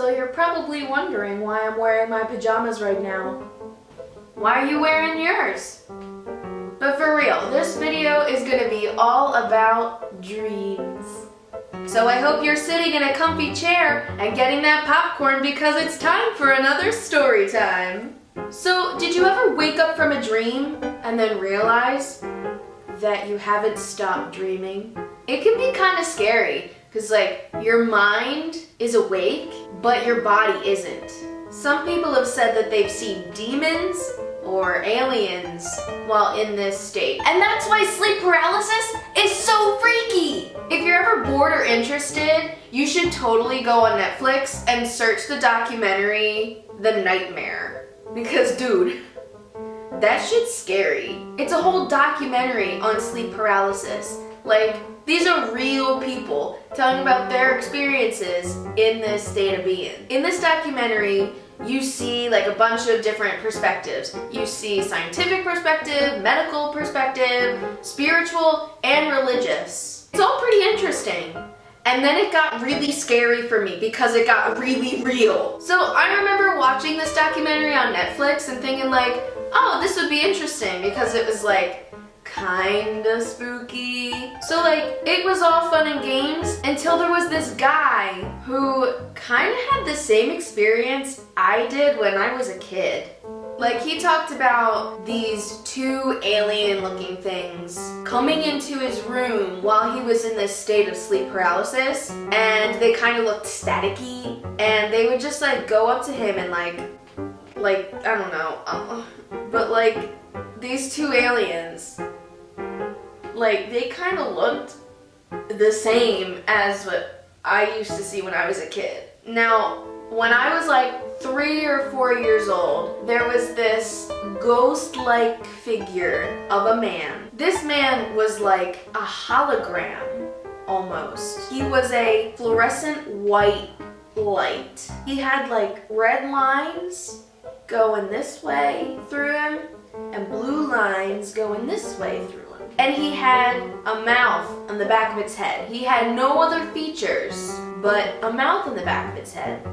So you're probably wondering why I'm wearing my pajamas right now. Why are you wearing yours? But for real, this video is gonna be all about dreams. So I hope you're sitting in a comfy chair and getting that popcorn because it's time for another story time. So did you ever wake up from a dream and then realize that you haven't stopped dreaming? It can be kind of scary because your mind is awake but your body isn't. Some people have said that they've seen demons or aliens while in this state. And that's why sleep paralysis is so freaky! If you're ever bored or interested, you should totally go on Netflix and search the documentary The Nightmare. Because dude, that shit's scary. It's a whole documentary on sleep paralysis. These are real people telling about their experiences in this state of being. In this documentary, you see a bunch of different perspectives. You see scientific perspective, medical perspective, spiritual, and religious. It's all pretty interesting. And then it got really scary for me because it got really real. So I remember watching this documentary on Netflix and thinking oh, this would be interesting because it was kinda spooky. So it was all fun and games until there was this guy who kinda had the same experience I did when I was a kid. He talked about these two alien-looking things coming into his room while he was in this state of sleep paralysis, and they kind of looked staticky, and they would just go up to him and I don't know, but these two aliens, they kind of looked the same as what I used to see when I was a kid. Now, when I was 3 or 4 years old, there was this ghost-like figure of a man. This man was like a hologram, almost. He was a fluorescent white light. He had red lines going this way through him and blue lines going this way through him. And he had a mouth on the back of its head. He had no other features but a mouth on the back of its head.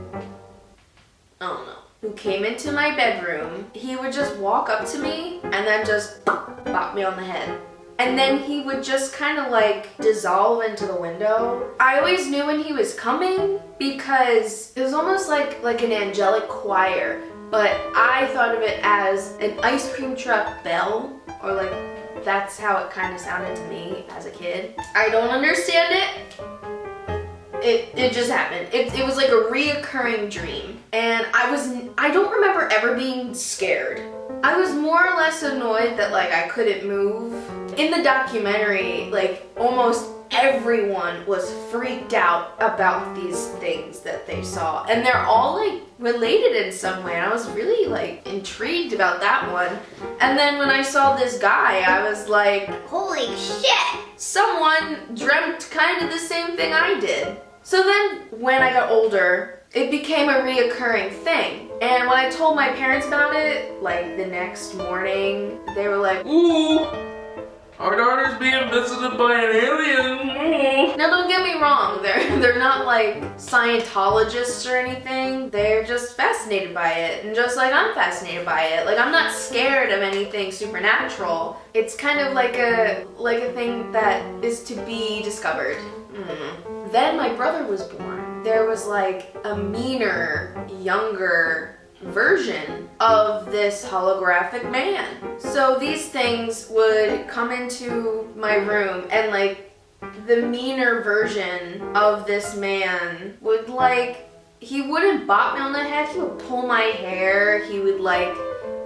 I don't know. Who came into my bedroom. He would just walk up to me and then just bop me on the head. And then he would just kind of dissolve into the window. I always knew when he was coming because it was almost like an angelic choir, but I thought of it as an ice cream truck bell, or that's how it kind of sounded to me as a kid. I don't understand it. It just happened. It was like a reoccurring dream. And I don't remember ever being scared. I was more or less annoyed that I couldn't move. In the documentary, almost everyone was freaked out about these things that they saw. And they're all related in some way. And I was really intrigued about that one. And then when I saw this guy, I was holy shit! Someone dreamt kind of the same thing I did. So then when I got older, it became a reoccurring thing. And when I told my parents about it, the next morning, they were ooh, our daughter's being visited by an alien. Ooh. Now don't get me wrong, they're not Scientologists or anything. They're just fascinated by it, and just I'm fascinated by it. I'm not scared of anything supernatural. It's kind of like a thing that is to be discovered. Then my brother was born. There was a meaner, younger version of this holographic man. So these things would come into my room, and the meaner version of this man would he wouldn't bop me on the head, he would pull my hair, he would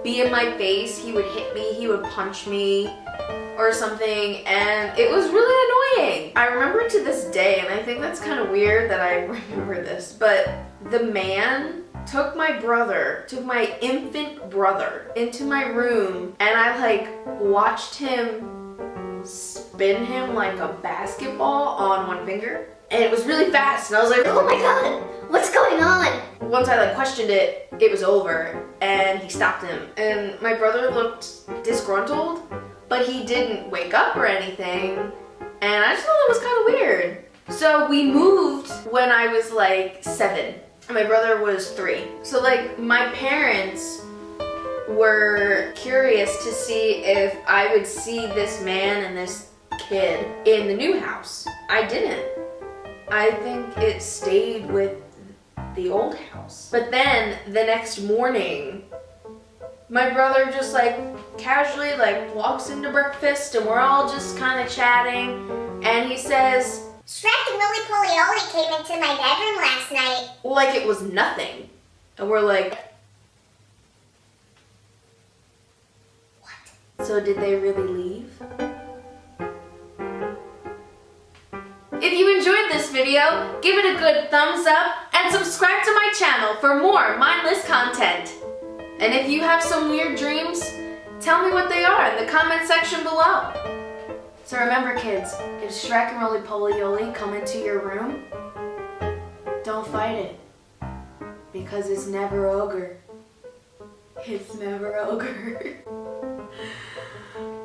be in my face, he would hit me, he would punch me or something, and it was really annoying. I remember it to this day, and I think that's kind of weird that I remember this, but the man took my infant brother into my room, and I watched him spin him like a basketball on one finger, and it was really fast, and I was oh my god, what's going on? Once I questioned it, it was over, and he stopped him, and my brother looked disgruntled, but he didn't wake up or anything, and I just thought that was kind of weird. So we moved when I was 7. and my brother was 3. So like my parents were curious to see if I would see this man and this kid in the new house. I didn't. I think it stayed with the old house. But then the next morning, my brother just like casually like walks into breakfast and we're all just kind of chatting, and he says, Shrek and Lily Polioli came into my bedroom last night. like it was nothing. And we're like, what? So did they really leave? If you enjoyed this video, give it a good thumbs up and subscribe to my channel for more mindless content. And if you have some weird dreams, tell me what they are in the comment section below. So remember kids, if Shrek and Roly Polioli come into your room, don't fight it. Because it's never ogre. It's never ogre.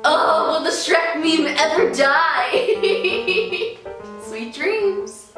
Oh, will the Shrek meme ever die?